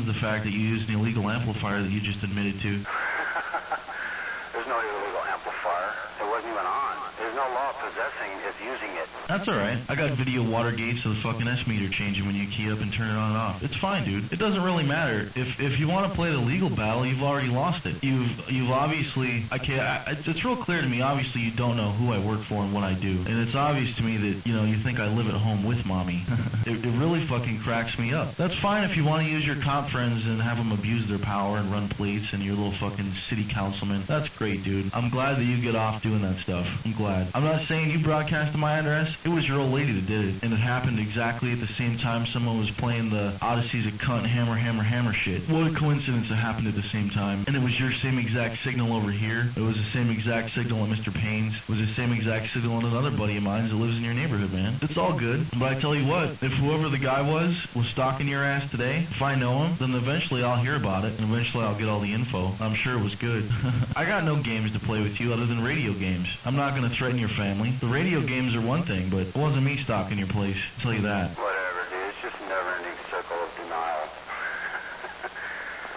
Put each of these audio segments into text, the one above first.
the fact that you used an illegal amplifier that you just admitted to. There's no illegal amplifier. It wasn't even on. There's no law possessing it's using it. That's alright. I got video Watergate so the fucking S-meter changing when you key up and turn it on and off. It's fine, dude. It doesn't really matter. If you want to play the legal battle, you've already lost it. You've obviously... It's real clear to me, obviously you don't know who I work for and what I do. And it's obvious to me that, you think I live at home with mommy. It really fucking cracks me up. That's fine if you want to use your cop friends and have them abuse their power and run plates and your little fucking city councilman. That's great, dude. I'm glad that you get off doing that stuff. I'm glad. I'm not saying you broadcasted my address. It was your old lady that did it. And it happened exactly at the same time someone was playing the Odysseys of Cunt Hammer Hammer Hammer shit. What a coincidence it happened at the same time. And it was your same exact signal over here. It was the same exact signal at Mr. Payne's. It was the same exact signal at another buddy of mine that lives in your neighborhood, man. It's all good. But I tell you what, if whoever the guy was stalking your ass today, if I know him, then eventually I'll hear about it, and eventually I'll get all the info. I'm sure it was good. I got no games to play with you other than radio games. I'm not going to threaten your family. The radio games are one thing, but it wasn't me stalking your place. I'll tell you that. Whatever, dude. It's just a never-ending circle of denial.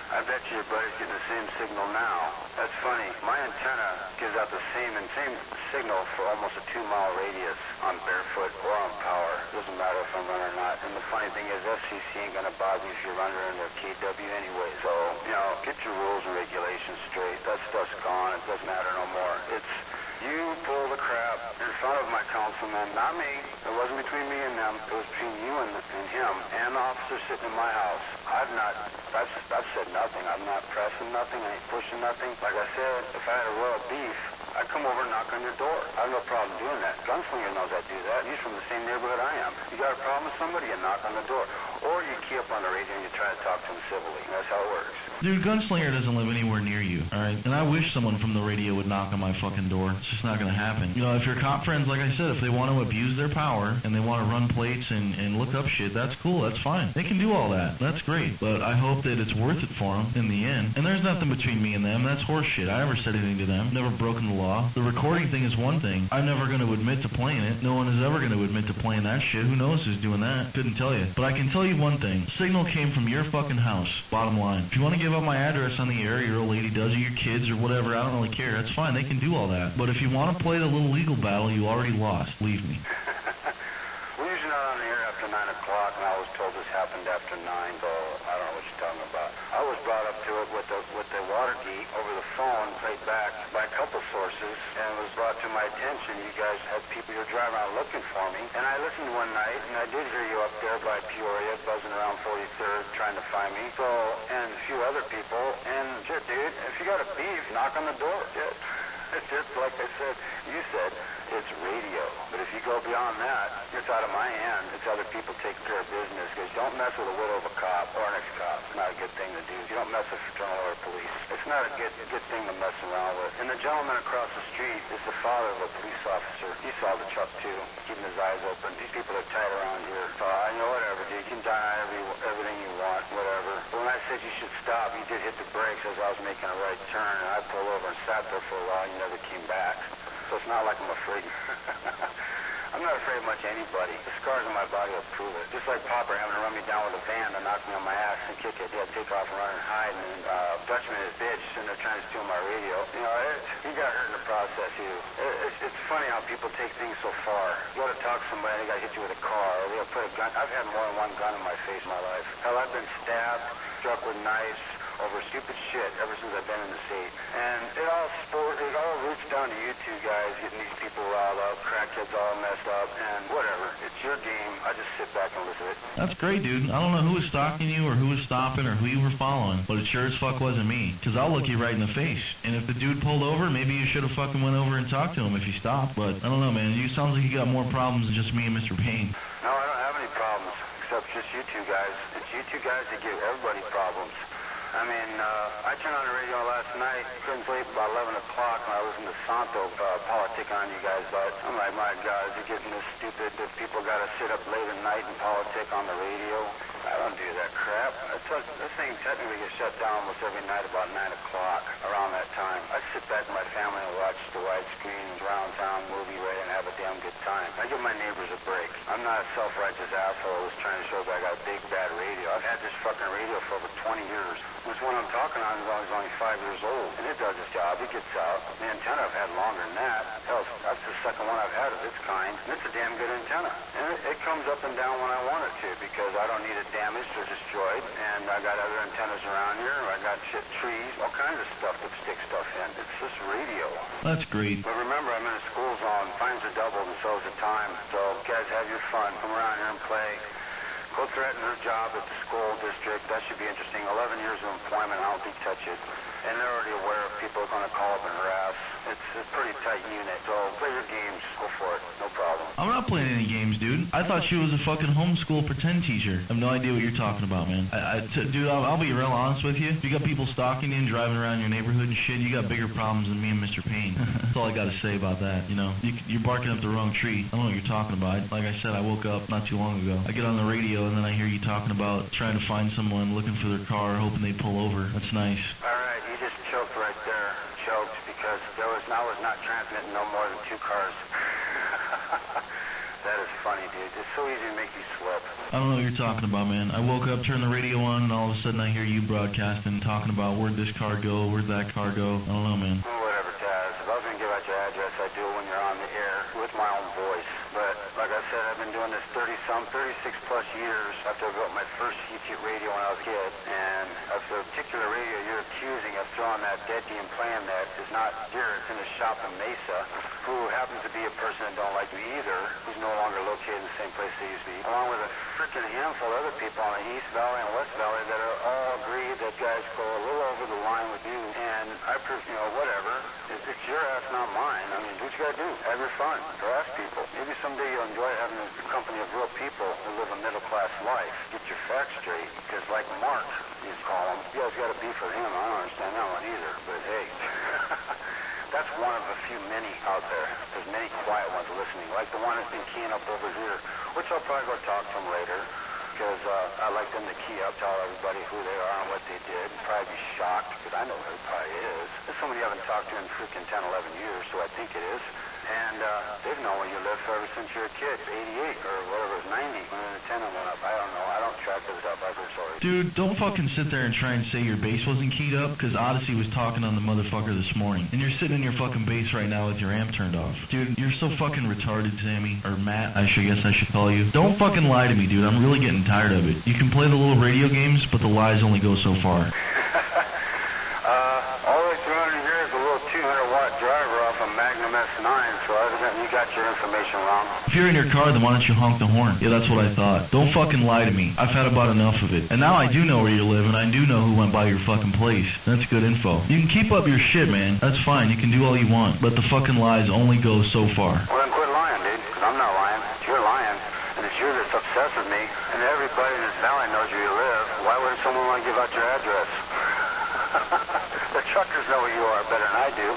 I bet you your buddy's getting the same signal now. That's funny. My antenna gives out the same signal for almost a 2-mile radius on barefoot or on power. Doesn't matter if I'm running or not. And the funny thing is, FCC ain't gonna bother you if you're running under KW anyway. So, get your rules and regulations straight. That stuff's gone. It doesn't matter no more. It's you pull the crap in front of my councilman, not me. It wasn't between me and them. It was between you and him and the officer sitting in my house. I've said nothing. I'm not pressing nothing. I ain't pushing nothing. Like I said, if I had a royal beef, I'd come over and knock on your door. I have no problem doing that. Gunslinger knows I do that. He's from the same neighborhood I am. You got a problem with somebody, you knock on the door. Or you key up on the radio and you try to talk to him civilly. That's how it works. Dude, Gunslinger doesn't live anywhere near you, alright? And I wish someone from the radio would knock on my fucking door. It's just not gonna happen. If your cop friends, like I said, if they want to abuse their power and they want to run plates and look up shit, that's cool, that's fine. They can do all that. That's great. But I hope that it's worth it for them in the end. And there's nothing between me and them. That's horse shit. I never said anything to them. Never broken the law. The recording thing is one thing. I'm never going to admit to playing it. No one is ever going to admit to playing that shit. Who knows who's doing that? Couldn't tell you. But I can tell you one thing. Signal came from your fucking house. Bottom line. If you want to give up my address on the air, your old lady does, or your kids, or whatever, I don't really care. That's fine. They can do all that. But if you want to play the little legal battle, you already lost. Leave me. We're usually not on the air after 9 o'clock, and I was told this happened after 9, so I don't know what you're talking about. I was brought up to it with the Watergate over the phone, played back by a couple sources, and it was brought to my attention. You guys had people you're driving around looking for me, and I listened one night, and I did hear you up there by Peoria, buzzing around 43rd, trying to find me. So, and a few other people, and shit, dude, if you got a beef, knock on the door. Shit. It's just like I said, you said, it's radio. But if you go beyond that, it's out of my hand. It's other people taking care of business. Because don't mess with a widow of a cop or an ex-cop. It's not a good thing to do. You don't mess with fraternal order police. It's not a good thing to mess around with. And the gentleman across the street is the father of a police officer. He saw the truck too, keeping his eyes open. These people are tight around here. So I know whatever, dude. You can deny everything you want, whatever. But when I said you should stop, you did hit the brakes as I was making a right turn. And I pulled over and sat there for a while. You never came back. So it's not like I'm afraid. I'm not afraid of much anybody. The scars on my body will prove it. Just like Popper having to run me down with a van to knock me on my ass and kick it. He had to take off and run and hide, and Dutchman is bitch sitting there trying to steal my radio. He got hurt in the process too. It's funny how people take things so far. You go to talk to somebody, they got to hit you with a car, or they got to put a gun. I've had more than one gun in my face in my life. Hell, I've been stabbed, struck with knives, over stupid shit ever since I've been in the state. And it all roots down to you two guys getting these people riled up, crackheads all messed up, and whatever. It's your game. I just sit back and listen to it. That's great, dude. I don't know who was stalking you or who was stopping or who you were following, but it sure as fuck wasn't me. Because I'll look you right in the face. And if the dude pulled over, maybe you should have fucking went over and talked to him if he stopped. But I don't know, man. You sounds like you got more problems than just me and Mr. Payne. No, I don't have any problems, except just you two guys. It's you two guys that give everybody problems. I mean, I turned on the radio last night, couldn't sleep about 11 o'clock, and I listened to Santo politic on you guys, but I'm like, my God, is it getting this stupid that people got to sit up late at night and politic on the radio? I don't do that crap. This thing technically gets shut down almost every night about 9 o'clock around that time. I sit back with my family and watch the widescreen round town movie right and have a damn good time. I give my neighbors a break. I'm not a self-righteous asshole who's trying to show that I got a big bad radio. I've had this fucking radio for over 20 years. This one I'm talking on is only 5 years old, and it does its job. It gets out. The antenna I've had longer than that. Hell, that's the second one I've had of its kind, and it's a damn good antenna. And it comes up and down when I want it to because I don't need it damaged or destroyed, and I got other antennas around here. I got shit, trees, all kinds of stuff that stick stuff in. It's just radio. That's great. But remember, I'm in a school zone. Fines are doubled, and so is the time. So, guys, have your fun. Come around here and play. Go threaten her job at the school district. That should be interesting. 11 years of employment. I don't think touch it. And they're already aware of people are going to call up and harass. It's a pretty tight unit. So play your games. Go for it. No problem. I'm not playing any games, dude. I thought she was a fucking homeschool pretend teacher. I have no idea what you're talking about, man. Dude, I'll be real honest with you. You got people stalking you and driving around your neighborhood and shit. You got bigger problems than me and Mr. Payne. That's all I got to say about that. You know, you're barking up the wrong tree. I don't know what you're talking about. Like I said, I woke up not too long ago. I get on the radio and then I hear you talking about trying to find someone looking for their car, hoping they pull over. That's nice. All right, you just choked right there. Choked because I was not transmitting no more than 2 cars. That is funny, dude. It's so easy to make you slip. I don't know what you're talking about, man. I woke up, turned the radio on, and all of a sudden I hear you broadcasting, talking about where'd this car go, where'd that car go. I don't know, man. Whatever, Taz. If I was going to give out your address, I'd do it when you're on the air with my own voice. But like I said, I've been doing this 36 plus years after I built my first CT radio when I was a kid. And of the particular radio you're accusing of throwing that dead game playing that is not here. It's in a shop in Mesa, who happens to be a person that don't like you either, who's no longer located in the same place they used to be, along with a freaking handful of other people on the East Valley and West Valley that are all agree that guys go a little over the line with you. And I prove, whatever. It's your ass, not mine. I mean, do what you gotta do. Have your fun. Harass people. Maybe someday you'll enjoy having the company of real people who live a middle-class life. Get your facts straight. Because like Mark, you call him, you guys got to beef with him. I don't understand that one either. But hey, that's one of a few many out there. There's many quiet ones listening. Like the one that's been keying up over here, which I'll probably go talk to him later. Because I like them to key up, tell everybody who they are and what they did. Probably be shocked, because I know who it probably is. It's somebody you haven't talked to in freaking 10, 11 years, so I think it is. And they've known where you live ever since you were a kid, 88 or whatever it was, 90, when the antenna went up. I don't know. I don't track this up. I've heard stories. Dude, don't fucking sit there and try and say your base wasn't keyed up, because Odyssey was talking on the motherfucker this morning. And you're sitting in your fucking base right now with your amp turned off. Dude, you're so fucking retarded, Sammy. Or Matt, I guess I should call you. Don't fucking lie to me, dude. I'm really getting tired of it. You can play the little radio games, but the lies only go so far. All the way through under here is a little 200-watt driver off a Magnum S9, so evidently you got your information wrong. If you're in your car, then why don't you honk the horn? Yeah, that's what I thought. Don't fucking lie to me. I've had about enough of it. And now I do know where you live, and I do know who went by your fucking place. That's good info. You can keep up your shit, man. That's fine. You can do all you want. But the fucking lies only go so far. Well, then quit lying, dude, because I'm not lying. You're lying. And it's you that's obsessed with me. And everybody in this valley knows where you live. Why wouldn't someone want to give out your address? The truckers know where you are better than I do.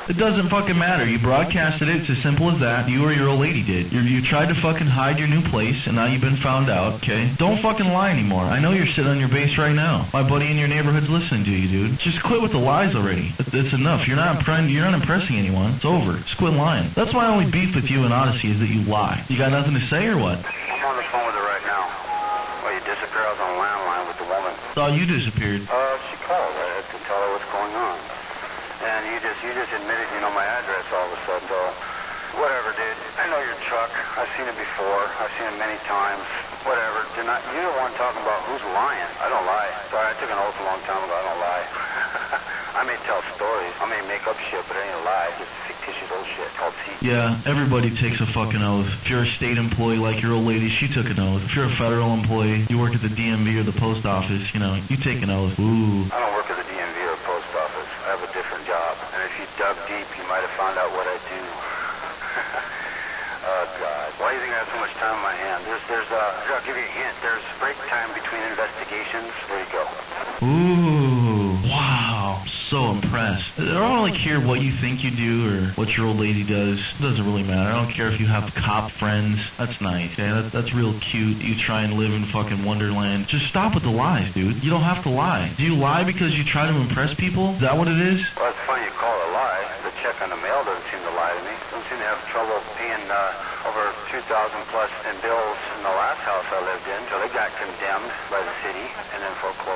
It doesn't fucking matter. You broadcasted it. It's as simple as that. You or your old lady did. You tried to fucking hide your new place, and now you've been found out, okay? Don't fucking lie anymore. I know you're sitting on your base right now. My buddy in your neighborhood's listening to you, dude. Just quit with the lies already. It's enough. You're not impressing anyone. It's over. Just quit lying. That's my only beef with you and Odyssey is that you lie. You got nothing to say or what? I'm on the phone with her right now. Well, you disappeared. I was on the landline with the woman. Thought you disappeared. She called. I had to tell her what's going on. And you just admitted you know my address all of a sudden, though. Whatever, dude. I know your truck. I've seen it before. I've seen it many times. Whatever. You don't want to talk about who's lying. I don't lie. Sorry, I took an oath a long time ago. I don't lie. I may tell stories. I may make up shit, but it ain't a lie. It's fictitious old shit called C. Yeah, everybody takes a fucking oath. If you're a state employee like your old lady, she took an oath. If you're a federal employee, you work at the DMV or the post office, you take an oath. Ooh. I don't work at the DMV or the post office. I have a different job. And if you dug deep, you might have found out what I do. Oh, God. Why do you think I have so much time on my hand? I'll give you a hint. There's break time between investigations. There you go. Ooh. Wow. So impressed. I don't really care what you think you do or what your old lady does. It doesn't really matter. I don't care if you have cop friends. That's nice. Yeah, that's real cute. You try and live in fucking Wonderland. Just stop with the lies, dude. You don't have to lie. Do you lie because you try to impress people? Is that what it is? Well, it's funny you call it a lie. The check on the mail doesn't seem to lie to me. Don't seem to have trouble paying over $2,000 plus in bills in the last house I lived in, so they got condemned by the city and then foreclosed.